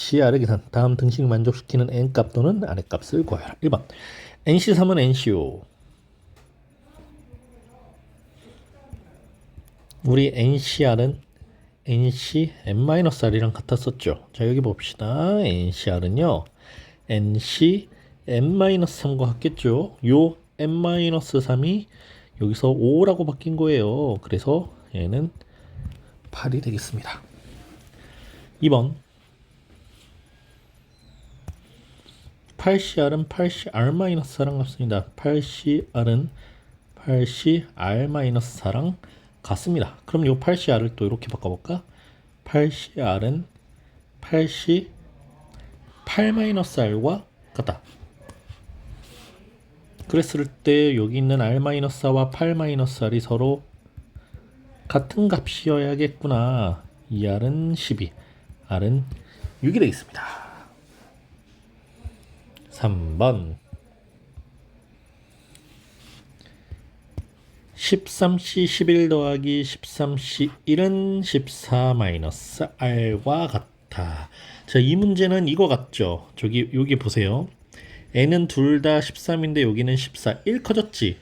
NCR의 계산. 다음 등식을 만족시키는 N값 또는 R값을 구하라. 1번. NC3은 NCO. 우리 NCR은 NC N-R이랑 같았었죠. 자, 여기 봅시다. NCR은요. NC N-3과 같겠죠. 요 N-3이 여기서 5라고 바뀐 거예요. 그래서 얘는 8이 되겠습니다. 2번. 8CR은 8CR-4랑 같습니다. 8CR은 8CR-4랑 같습니다. 그럼 이 8CR을 또 이렇게 바꿔볼까? 8CR은 8C 8-R과 같다. 그랬을 때 여기 있는 R-4와 8-R이 서로 같은 값이어야겠구나. 이 R은 12, R은 6이 되겠습니다. 3번. 13C 11 더하기 13C 1은 14-R과 같아. 자, 이 문제는 이거 같죠? 여기 보세요. n은 둘 다 13인데 여기는 14. 1 커졌지?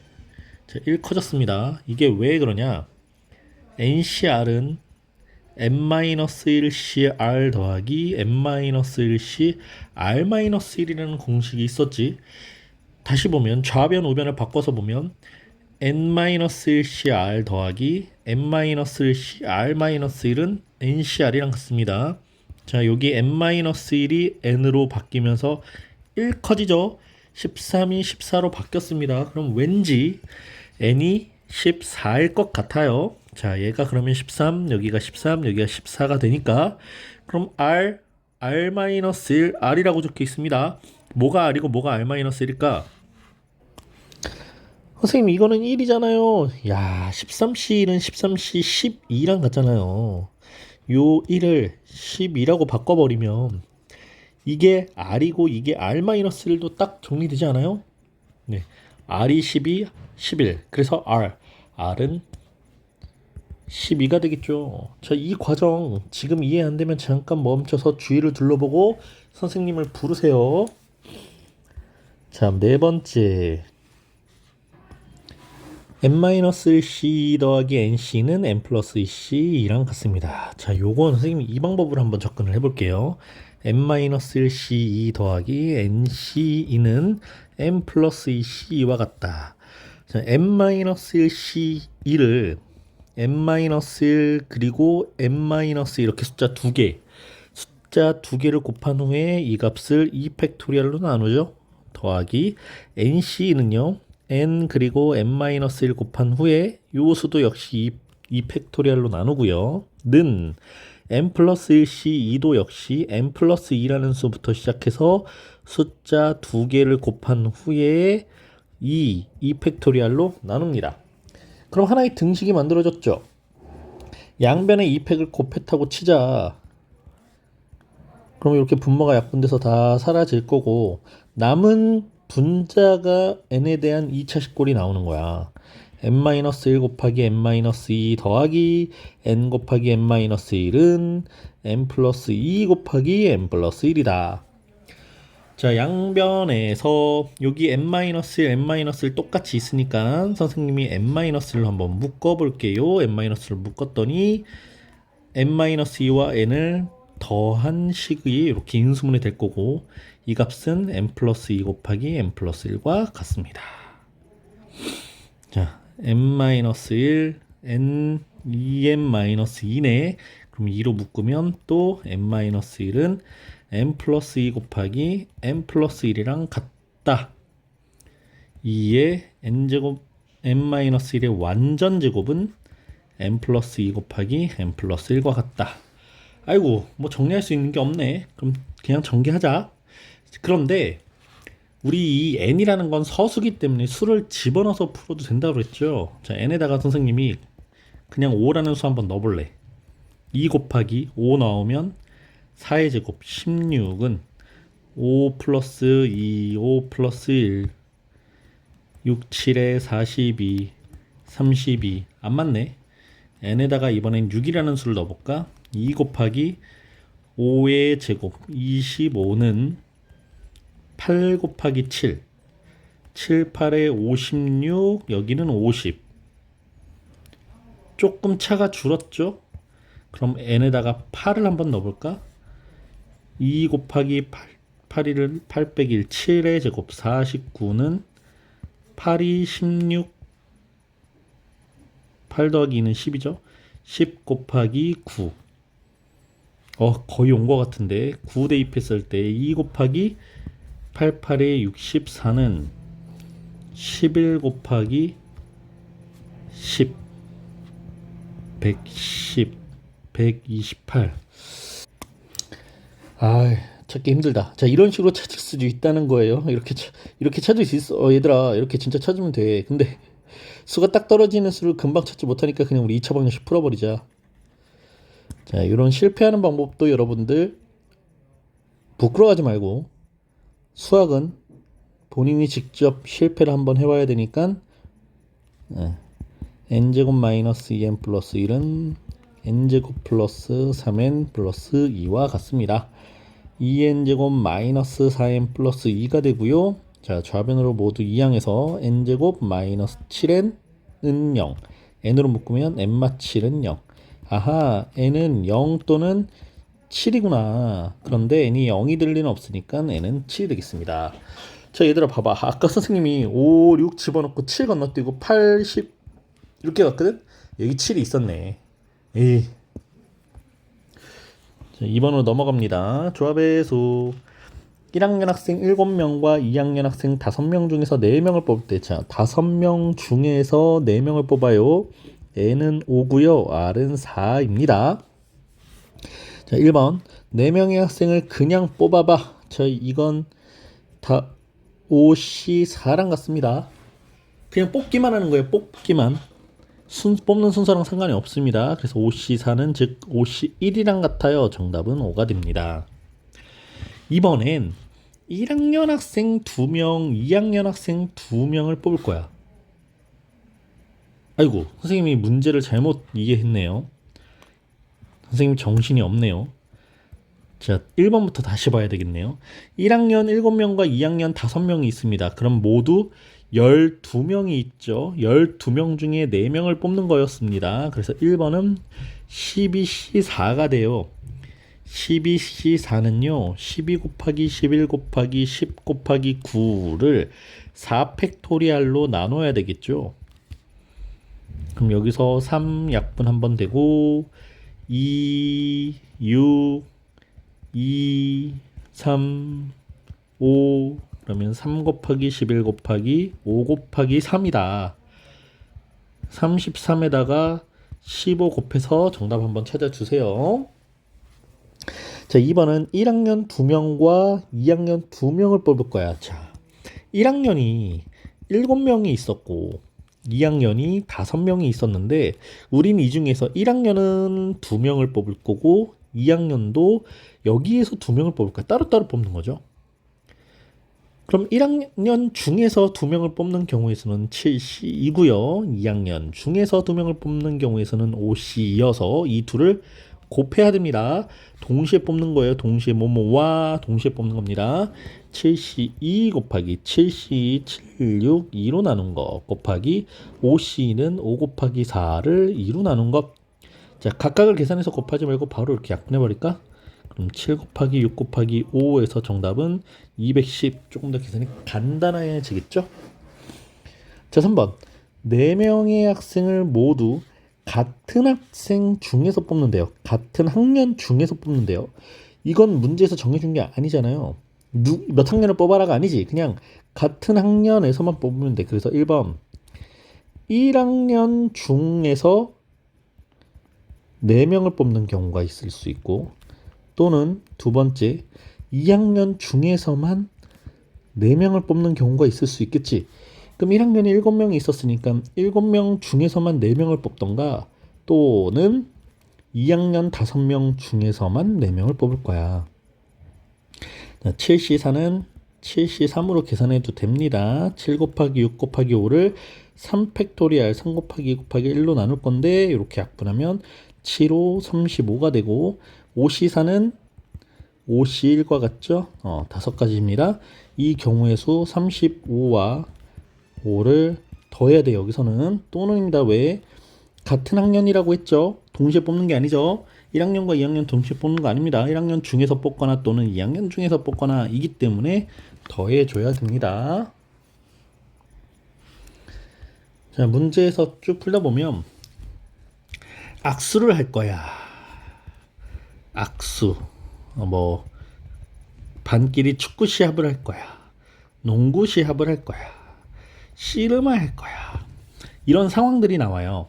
자, 1 커졌습니다. 이게 왜 그러냐? NCR은 n-1cr 더하기 n-1c r-1이라는 공식이 있었지. 다시 보면 좌변 우변을 바꿔서 보면 n-1cr 더하기 n-1c r-1은 NCR이랑 같습니다. 자, 여기 n-1이 n으로 바뀌면서 1 커지죠. 13이 14로 바뀌었습니다. 그럼 왠지 n이 14일 것 같아요. 자, 얘가 그러면 13, 여기가 13, 여기가 14가 되니까 그럼 r, r-1, r이라고 적혀 있습니다. 뭐가 r이고 뭐가 r-1일까? 선생님, 이거는 1이잖아요. 야, 13C는 13C 12랑 같잖아요. 요 1을 12라고 바꿔버리면 이게 R이고 이게 R-1도 딱 정리되지 않아요? 네. R이 12, 11. 그래서 R은 12가 되겠죠. 자, 이 과정 지금 이해 안 되면 잠깐 멈춰서 주위를 둘러보고 선생님을 부르세요. 자, 네 번째. n-c 더하기 nc는 n 플러스 c랑 같습니다. 자, 요건 선생님이 이 방법으로 한번 접근을 해볼게요. n-c 더하기 nc는 n 플러스 c와 같다. 자, n-c1을 n-1 그리고 n-1 이렇게 숫자 두 개를 곱한 후에 이 값을 2팩토리얼로 나누죠. 더하기 nc는요. n 그리고 n-1 곱한 후에 요 수도 역시 2팩토리얼로 나누고요. 는 n 플러스 1c2도 역시 n 플러스 2라는 수부터 시작해서 숫자 두 개를 곱한 후에 2팩토리얼로 나눕니다. 그럼 하나의 등식이 만들어졌죠. 양변에 2팩을 곱했다고 치자. 그럼 이렇게 분모가 약분돼서 다 사라질 거고 남은 분자가 n에 대한 2차 식골이 나오는 거야. n-1 곱하기 n-2 더하기 n 곱하기 n-1은 n 플러스 2 곱하기 n 플러스 1이다. 자, 양변에서 여기 n-1, n-1 똑같이 있으니까 선생님이 n-를 한번 묶어볼게요. n-를 묶었더니 n-2와 n을 더한 식이 이렇게 인수분해 될 거고 이 값은 n 플러스 2 곱하기 n 플러스 1과 같습니다. 자, n-1, n 2n-2네. 그럼 2로 묶으면 또 n-1은 n 플러스 2 곱하기 n 플러스 1이랑 같다. 2의 n제곱 n-1의 완전 제곱은 n 플러스 2 곱하기 n 플러스 1과 같다. 아이고, 뭐 정리할 수 있는 게 없네. 그럼 그냥 전개하자. 그런데 우리 이 n이라는 건 서수기 때문에 수를 집어넣어서 풀어도 된다고 그랬죠. 자, n에다가 선생님이 그냥 5라는 수 한번 넣어볼래. 2 곱하기 5 나오면 4의 제곱 16은 5 플러스 2, 5 플러스 1, 6, 7에 42, 32. 안 맞네. n에다가 이번엔 6이라는 수를 넣어볼까? 2 곱하기 5의 제곱 25는 8 곱하기 7 7, 8에 56 여기는 50 조금 차가 줄었죠? 그럼 n에다가 8을 한번 넣어볼까? 2 곱하기 8을 8 빼기 1 7의 제곱 49는 8이 16 8 더하기 2는 10이죠? 10 곱하기 9 거의 온 것 같은데 9 대입했을 때 2 곱하기 8, 8에 64는 11 곱하기 10 110 128 찾기 힘들다. 자, 이런 식으로 찾을 수도 있다는 거예요. 이렇게 찾을 수 있어. 얘들아, 이렇게 진짜 찾으면 돼. 근데 수가 딱 떨어지는 수를 금방 찾지 못하니까 그냥 우리 2차 방정식 풀어버리자. 자, 이런 실패하는 방법도 여러분들 부끄러워하지 말고 수학은 본인이 직접 실패를 한번 해봐야 되니까 n제곱 마이너스 2n 플러스 1은 n제곱 플러스 3n 플러스 2와 같습니다. 2n제곱 마이너스 4n 플러스 2가 되고요. 자, 좌변으로 모두 이항해서 n제곱 마이너스 7n은 0 n으로 묶으면 n-7은 0 아하, n은 0 또는 7이구나. 그런데 n이 0이 될 리는 없으니까 n은 7이 되겠습니다. 자, 얘들아 봐봐. 아까 선생님이 5, 6 집어넣고 7 건너뛰고 8, 10 이렇게 갔거든? 여기 7이 있었네. 에이. 자, 2번으로 넘어갑니다. 조합의 수 1학년 학생 7명과 2학년 학생 5명 중에서 4명을 뽑을 때, 자, 5명 중에서 4명을 뽑아요. n은 5고요. r은 4입니다. 자, 1번 4명의 학생을 그냥 뽑아봐. 자, 이건 다 5C4랑 같습니다. 그냥 뽑기만 하는 거예요. 뽑기만. 뽑는 순서랑 상관이 없습니다. 그래서 5C4는 즉 5C1이랑 같아요. 정답은 5가 됩니다. 이번엔 1학년 학생 2명, 2학년 학생 2명을 뽑을 거야. 아이고, 선생님이 문제를 잘못 이해했네요. 선생님 정신이 없네요. 자, 1번부터 다시 봐야 되겠네요. 1학년 7명과 2학년 5명이 있습니다. 그럼 모두 12명이 있죠. 12명 중에 4명을 뽑는 거였습니다. 그래서 1번은 12C4가 돼요. 12C4는요. 12 곱하기 11 곱하기 10 곱하기 9를 4팩토리알로 나눠야 되겠죠. 그럼 여기서 3 약분 한번 되고 2, 6, 2, 3, 5 그러면 3 곱하기 11 곱하기 5 곱하기 3이다. 33에다가 15 곱해서 정답 한번 찾아주세요. 자, 2번은 1학년 2명과 2학년 2명을 뽑을 거야. 자, 1학년이 7명이 있었고 2학년이 5명이 있었는데 우리는 이 중에서 1학년은 2명을 뽑을 거고 2학년도 여기에서 2명을 뽑을 거야. 따로따로 뽑는 거죠. 그럼 1학년 중에서 2명을 뽑는 경우에서는 7C이고요. 2학년 중에서 2명을 뽑는 경우에서는 5C이어서 이 둘을 곱해야 됩니다. 동시에 뽑는 거예요. 동시에 뭐뭐와 동시에 뽑는 겁니다. 7C2 곱하기 7C 76 2로 나눈 거 곱하기 5C는 5 곱하기 4를 2로 나눈 것. 자, 각각을 계산해서 곱하지 말고 바로 이렇게 약분해 버릴까? 그럼 7 곱하기 6 곱하기 5에서 정답은 210. 조금 더 계산이 간단해지겠죠? 자, 3번 4명의 학생을 모두 같은 학생 중에서 뽑는데요. 같은 학년 중에서 뽑는데요. 이건 문제에서 정해준 게 아니잖아요. 몇 학년을 뽑아라가 아니지. 그냥 같은 학년에서만 뽑으면 돼. 그래서 1번 1학년 중에서 4명을 뽑는 경우가 있을 수 있고 또는 두 번째 2학년 중에서만 4명을 뽑는 경우가 있을 수 있겠지. 그럼 1학년에 7명이 있었으니까 7명 중에서만 4명을 뽑던가 또는 2학년 5명 중에서만 4명을 뽑을 거야. 7C4는 7C3으로 계산해도 됩니다. 7 곱하기 6 곱하기 5를 3팩토리알 3 곱하기 2 곱하기 1로 나눌 건데 이렇게 약분하면 7, 5, 35가 되고 5C4는 OC1과 같죠? 5가지입니다. 이 경우의 수 35와 5를 더해야 돼요. 여기서는 또는입니다. 왜? 같은 학년이라고 했죠? 동시에 뽑는 게 아니죠. 1학년과 2학년 동시에 뽑는 거 아닙니다. 1학년 중에서 뽑거나 또는 2학년 중에서 뽑거나 이기 때문에 더해줘야 됩니다. 자, 문제에서 쭉 풀다 보면 악수를 할 거야. 악수. 반끼리 축구 시합을 할 거야. 농구 시합을 할 거야. 씨름을 할 거야. 이런 상황들이 나와요.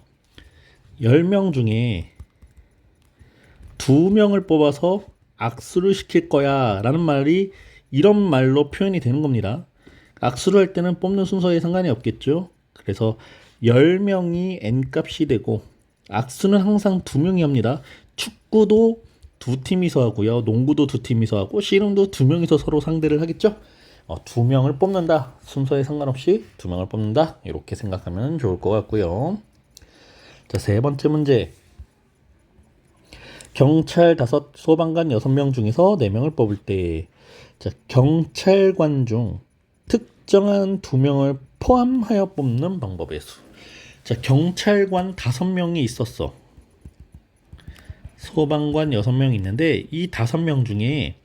10명 중에 2명을 뽑아서 악수를 시킬 거야 라는 말이 이런 말로 표현이 되는 겁니다. 악수를 할 때는 뽑는 순서에 상관이 없겠죠. 그래서 10명이 n값이 되고 악수는 항상 2명이 합니다. 축구도 2팀이서 하고요. 농구도 2팀이서 하고 씨름도 2명이서 서로 상대를 하겠죠. 2명을 뽑는다. 순서에 상관없이 2명을 뽑는다. 이렇게 생각하면 좋을 것 같고요. 자, 세 번째 문제. 경찰 5, 소방관 6명 중에서 4명을 뽑을 때, 자, 경찰관 중 특정한 2명을 포함하여 뽑는 방법의 수. 자, 경찰관 5명이 있었어. 소방관 6명이 있는데 이 5명 중에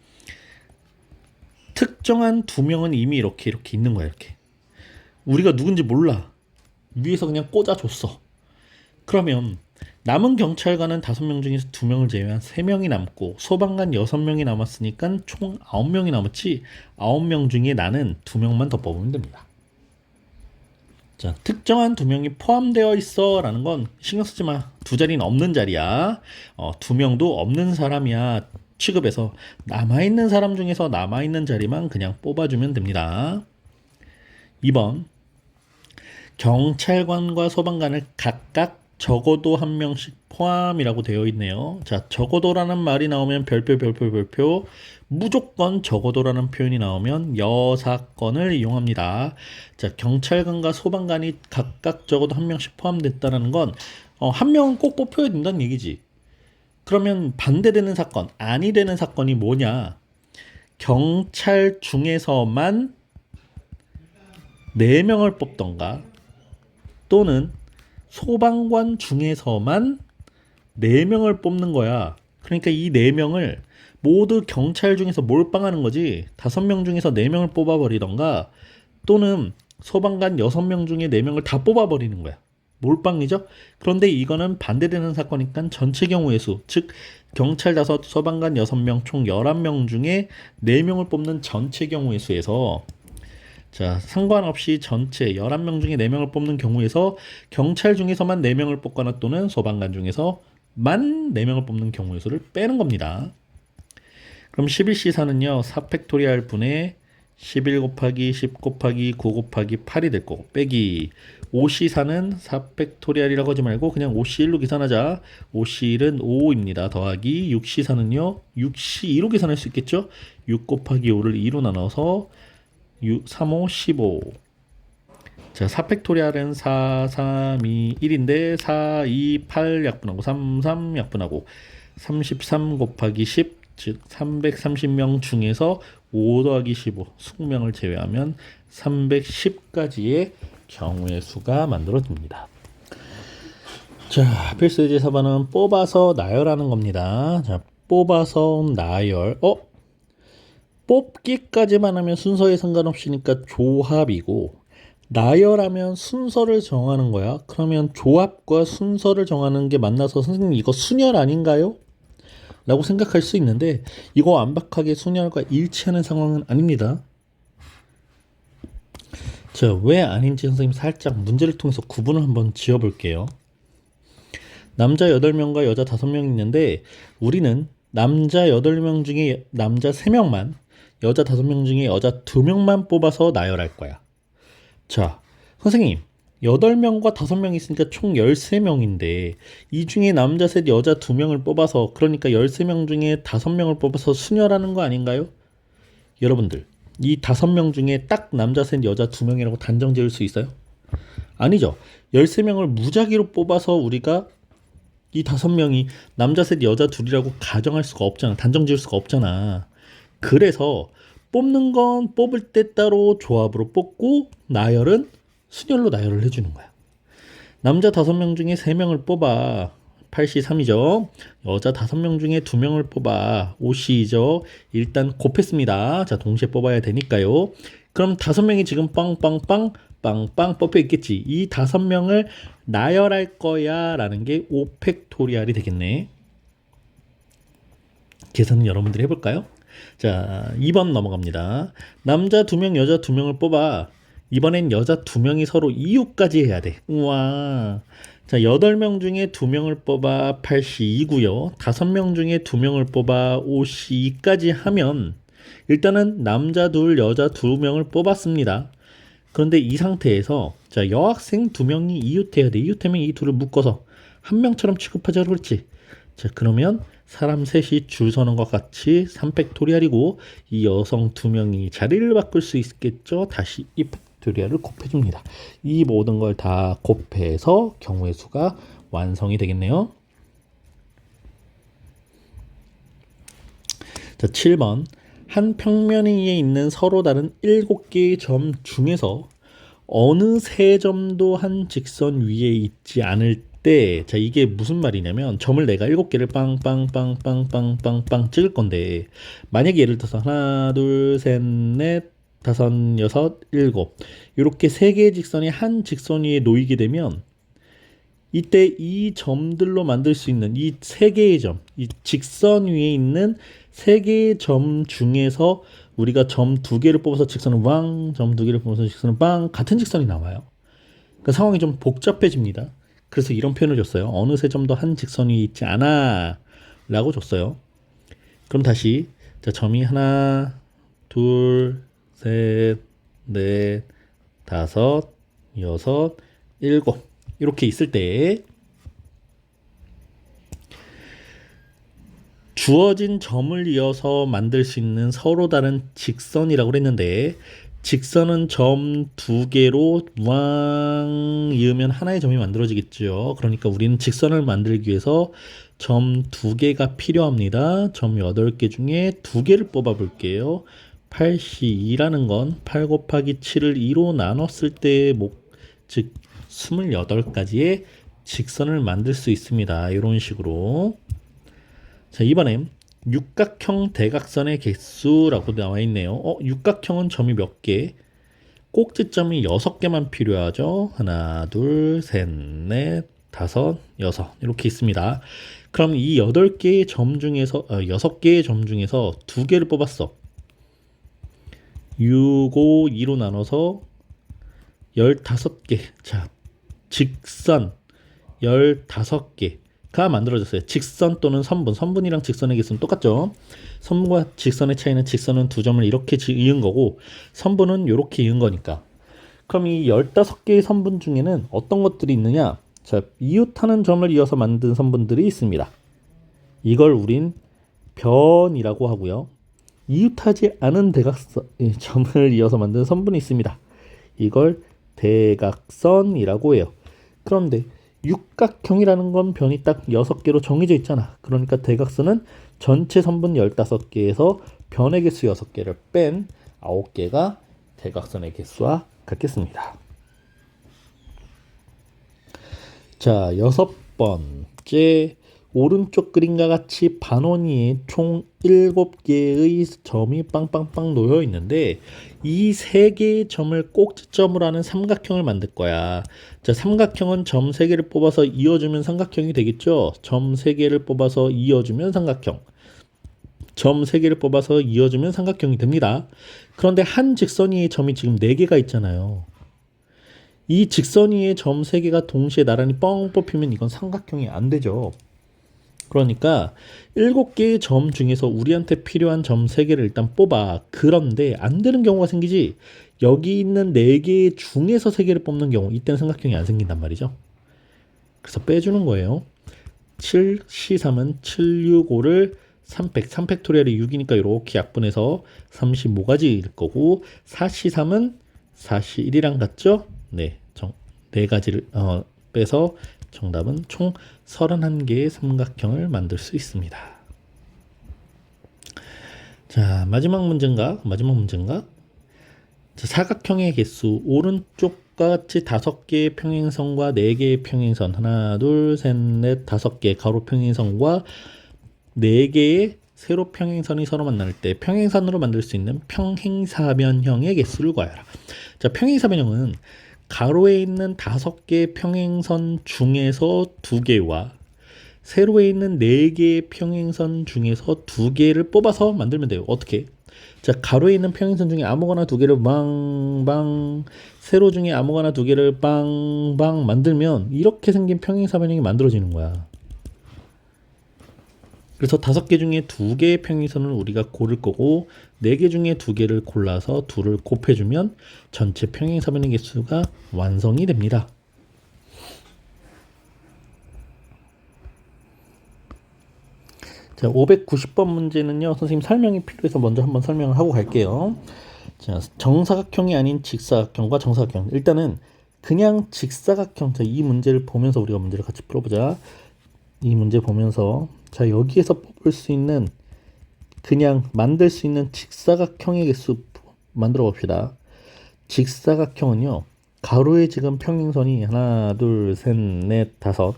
특정한 2명은 이미 이렇게 있는 거야. 이렇게 우리가 누군지 몰라. 위에서 그냥 꽂아줬어. 그러면 남은 경찰관은 5명 중에서 2명을 제외한 3명이 남고 소방관 6명이 남았으니까 총 9명이 남았지. 9명 중에 나는 2명만 더 뽑으면 됩니다. 자, 특정한 2명이 포함되어 있어 라는 건 신경 쓰지 마. 2자리는 없는 자리야. 2명도 없는 사람이야. 취급해서 남아있는 사람 중에서 남아있는 자리만 그냥 뽑아주면 됩니다. 2번. 경찰관과 소방관을 각각 적어도 1명씩 포함이라고 되어 있네요. 자, 적어도라는 말이 나오면 별표 무조건 적어도라는 표현이 나오면 여사건을 이용합니다. 자, 경찰관과 소방관이 각각 적어도 1명씩 포함됐다는 건 1명은 꼭 뽑혀야 된다는 얘기지. 그러면 반대되는 사건, 아니 되는 사건이 뭐냐? 경찰 중에서만 4명을 뽑던가 또는 소방관 중에서만 4명을 뽑는 거야. 그러니까 이 4명을 모두 경찰 중에서 몰빵하는 거지. 5명 중에서 4명을 뽑아버리던가 또는 소방관 6명 중에 4명을 다 뽑아버리는 거야. 몰빵이죠. 그런데 이거는 반대되는 사건이니까 전체 경우의 수, 즉 경찰 5, 소방관 6명, 총 11명 중에 4명을 뽑는 전체 경우의 수에서, 자, 상관없이 전체 11명 중에 4명을 뽑는 경우에서 경찰 중에서만 4명을 뽑거나 또는 소방관 중에서만 4명을 뽑는 경우의 수를 빼는 겁니다. 그럼 11C4는요 4팩토리얼 분의 11 곱하기 10 곱하기 9 곱하기 8이 될 거고 빼기 5C4는 4팩토리얼이라고 하지 말고 그냥 5C1로 계산하자. 5C1은 5입니다. 더하기 6C4는요 6C2로 계산할 수 있겠죠. 6 곱하기 5를 2로 나눠서 3, 5, 15. 자, 4팩토리얼은 4, 3, 2, 1인데 4, 2, 8 약분하고 3, 3 약분하고 33 곱하기 10, 즉 330명 중에서 5 더하기 15, 20명을 제외하면 310가지의 경우의 수가 만들어집니다. 자, 필수 예제 4번은 뽑아서 나열하는 겁니다. 자, 뽑아서 나열. 뽑기까지만 하면 순서에 상관없으니까 조합이고 나열하면 순서를 정하는 거야. 그러면 조합과 순서를 정하는 게 만나서 선생님 이거 순열 아닌가요? 라고 생각할 수 있는데 이거 완벽하게 순열과 일치하는 상황은 아닙니다. 자, 왜 아닌지 선생님 살짝 문제를 통해서 구분을 한번 지어볼게요. 남자 8명과 여자 5명 있는데 우리는 남자 8명 중에 남자 3명만 여자 5명 중에 여자 2명만 뽑아서 나열할 거야. 자, 선생님 8명과 5명 있으니까 총 13명인데 이 중에 남자 셋 여자 2명을 뽑아서 그러니까 13명 중에 5명을 뽑아서 순열하는 거 아닌가요? 여러분들 이 5명 중에 딱 남자 셋 여자 2명이라고 단정 지을 수 있어요? 아니죠. 13명을 무작위로 뽑아서 우리가 이 5명이 남자 셋 여자 둘이라고 가정할 수가 없잖아. 단정 지을 수가 없잖아. 그래서 뽑는 건 뽑을 때 따로 조합으로 뽑고 나열은 순열로 나열을 해주는 거야. 남자 5명 중에 3명을 뽑아 8C3이죠. 여자 5명 중에 2명을 뽑아 5C이죠. 일단 곱했습니다. 자, 동시에 뽑아야 되니까요. 그럼 5명이 지금 빵빵빵 빵빵 뽑혀 있겠지. 이 5명을 나열할 거야 라는 게 5팩토리얼이 되겠네. 계산은 여러분들이 해볼까요? 자, 2번 넘어갑니다. 남자 2명, 여자 2명을 뽑아. 이번엔 여자 2명이 서로 이유까지 해야 돼. 우와. 자, 8명 중에 2명을 뽑아 8C2고요. 5명 중에 2명을 뽑아 5C2까지 하면 일단은 남자 2, 여자 2명을 뽑았습니다. 그런데 이 상태에서 자, 여학생 2명이 이웃해야 돼. 이웃하면 이 둘을 묶어서 한 명처럼 취급하자 그렇지. 자, 그러면 사람 셋이 줄 서는 것 같이 3팩토리얼이고 이 여성 2명이 자리를 바꿀 수 있겠죠. 다시 2팩토리얼을 곱해줍니다. 이 모든 걸 다 곱해서 경우의 수가 완성이 되겠네요. 자, 7번. 한 평면 위에 있는 서로 다른 7개의 점 중에서 어느 세 점도 한 직선 위에 있지 않을 때, 자, 이게 무슨 말이냐면 점을 내가 7개를 빵빵빵빵빵빵빵 찍을 건데 만약에 예를 들어서 하나, 둘, 셋, 넷, 다섯, 여섯, 일곱 이렇게 3개의 직선이 한 직선 위에 놓이게 되면 이때 이 점들로 만들 수 있는 이 3개의 점, 이 직선 위에 있는 3개의 점 중에서 우리가 점 2개를 뽑아서 직선은 왕, 점 2개를 뽑아서 직선은 빵, 같은 직선이 나와요. 그러니까 상황이 좀 복잡해집니다. 그래서 이런 표현을 줬어요. 어느 세 점도 한 직선이 있지 않아 라고 줬어요. 그럼 다시 자, 점이 하나, 둘, 셋, 넷, 다섯, 여섯, 일곱 이렇게 있을 때 주어진 점을 이어서 만들 수 있는 서로 다른 직선이라고 그랬는데 직선은 점 2개로 왕 이으면 하나의 점이 만들어지겠죠. 그러니까 우리는 직선을 만들기 위해서 점 2개가 필요합니다. 점 8개 중에 2개를 뽑아 볼게요. 8C2라는 건 8 곱하기 7을 2로 나눴을 때의 즉 28가지의 직선을 만들 수 있습니다. 이런 식으로. 자, 이번엔 육각형 대각선의 개수라고 나와 있네요. 육각형은 점이 몇 개? 꼭지점이 6개만 필요하죠. 하나, 둘, 셋, 넷, 다섯, 여섯 이렇게 있습니다. 그럼 이 8개의 점 중에서 6개의 점 중에서 2개를 뽑았어. 6, 5, 2로 나눠서 15개. 자, 직선 15개가 만들어졌어요. 직선 또는 선분. 선분이랑 직선의 개수는 똑같죠. 선분과 직선의 차이는 직선은 2점을 이렇게 이은 거고 선분은 이렇게 이은 거니까. 그럼 이 15개의 선분 중에는 어떤 것들이 있느냐? 자, 이웃하는 점을 이어서 만든 선분들이 있습니다. 이걸 우린 변이라고 하고요. 이웃하지 않은 대각선 점을 이어서 만든 선분이 있습니다. 이걸 대각선이라고 해요. 그런데 육각형이라는 건 변이 딱 6개로 정해져 있잖아. 그러니까 대각선은 전체 선분 15개에서 변의 개수 6개를 뺀 9개가 대각선의 개수와 같겠습니다. 자, 6번째. 오른쪽 그림과 같이 반원위에 총 7개의 점이 빵빵빵 놓여 있는데 이 3개의 점을 꼭지점으로 하는 삼각형을 만들 거야. 자, 삼각형은 점 3개를 뽑아서 이어주면 삼각형이 되겠죠. 점 3개를 뽑아서 이어주면 삼각형. 점 3개를 뽑아서 이어주면 삼각형이 됩니다. 그런데 한 직선 위에 점이 지금 4개가 있잖아요. 이 직선 위에 점 3개가 동시에 나란히 뻥 뽑히면 이건 삼각형이 안 되죠. 그러니까 7개의 점 중에서 우리한테 필요한 점 3개를 일단 뽑아. 그런데 안 되는 경우가 생기지. 여기 있는 4개 중에서 3개를 뽑는 경우 이때는 삼각형이 안 생긴단 말이죠. 그래서 빼주는 거예요. 7C3은 765를 3팩토리얼이 6이니까 이렇게 약분해서 35가지일 거고 4C3은 4C1이랑 같죠? 네, 4가지를 빼서 정답은 총 31개의 삼각형을 만들 수 있습니다. 자, 마지막 문제인가? 자, 사각형의 개수 오른쪽과 같이 5개의 평행선과 4개의 평행선 하나 둘 셋 넷 5개 가로 평행선과 4개의 세로 평행선이 서로 만날 때 평행선으로 만들 수 있는 평행사변형의 개수를 구하여라. 자, 평행사변형은 가로에 있는 5개의 평행선 중에서 2개와 세로에 있는 4개의 평행선 중에서 2개를 뽑아서 만들면 돼요. 어떻게? 자, 가로에 있는 평행선 중에 아무거나 2개를 빵빵, 세로 중에 아무거나 2개를 빵빵 만들면 이렇게 생긴 평행사변형이 만들어지는 거야. 그래서 5개 중에 2개의 평행선을 우리가 고를 거고 4개 중에 2개를 골라서 2를 곱해주면 전체 평행사변의 개수가 완성이 됩니다. 자, 590번 문제는요, 선생님 설명이 필요해서 먼저 한번 설명을 하고 갈게요. 자, 정사각형이 아닌 직사각형과 정사각형. 일단은 그냥 직사각형. 자, 이 문제를 보면서 우리가 문제를 같이 풀어보자. 이 문제 보면서 자, 여기에서 뽑을 수 있는 그냥 만들 수 있는 직사각형의 개수 만들어 봅시다. 직사각형은요, 가로의 지금 평행선이 하나 둘 셋 넷 다섯,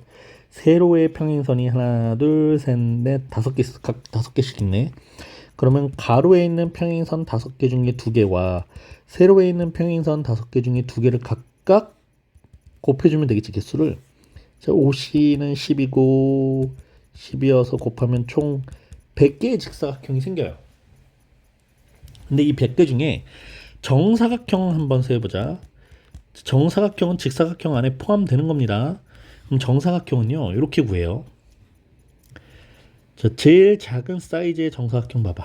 세로의 평행선이 하나 둘 셋 넷 5개, 각 5개씩 있네. 그러면 가로에 있는 평행선 5개 중에 2개와 세로에 있는 평행선 5개 중에 2개를 각각 곱해주면 되겠지, 개수를. 자, 5C는 10이고 10이어서 곱하면 총 100개의 직사각형이 생겨요. 근데 이 100개 중에 정사각형 한번 세어보자. 정사각형은 직사각형 안에 포함되는 겁니다. 그럼 정사각형은요, 이렇게 구해요. 자, 제일 작은 사이즈의 정사각형 봐봐.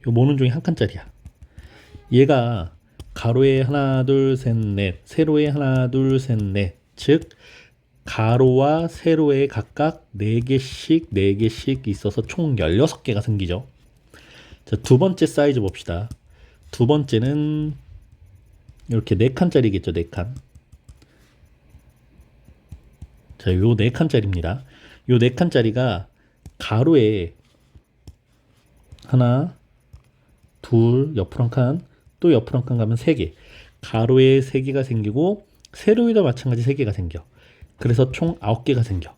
요 모는 중에 한 칸짜리야. 얘가 가로에 하나 둘 셋 넷, 세로에 하나 둘 셋 넷, 즉 가로와 세로에 각각 4개씩 있어서 총 16개가 생기죠. 자, 두 번째 사이즈 봅시다. 두 번째는 이렇게 4칸짜리겠죠, 4칸. 자, 요 4칸짜리입니다. 요 4칸짜리가 가로에 하나, 둘, 옆으로 한 칸, 또 옆으로 한 칸 가면 3개. 가로에 3개가 생기고 세로에도 마찬가지 3개가 생겨. 그래서 총 9개가 생겨.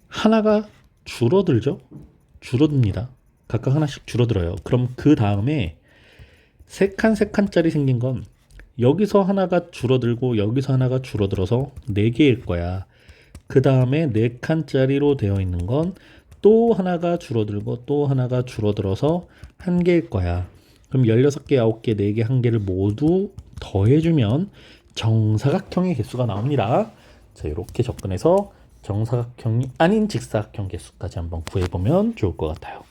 하나가 줄어들죠? 줄어듭니다. 각각 하나씩 줄어들어요. 그럼 그 다음에 3칸짜리 생긴 건 여기서 하나가 줄어들고 여기서 하나가 줄어들어서 4개일 거야. 그 다음에 4칸짜리로 되어 있는 건 또 하나가 줄어들고 또 하나가 줄어들어서 1개일 거야. 그럼 16개, 9개, 4개, 1개를 모두 더해주면 정사각형의 개수가 나옵니다. 자, 이렇게 접근해서 정사각형이 아닌 직사각형 개수까지 한번 구해보면 좋을 것 같아요.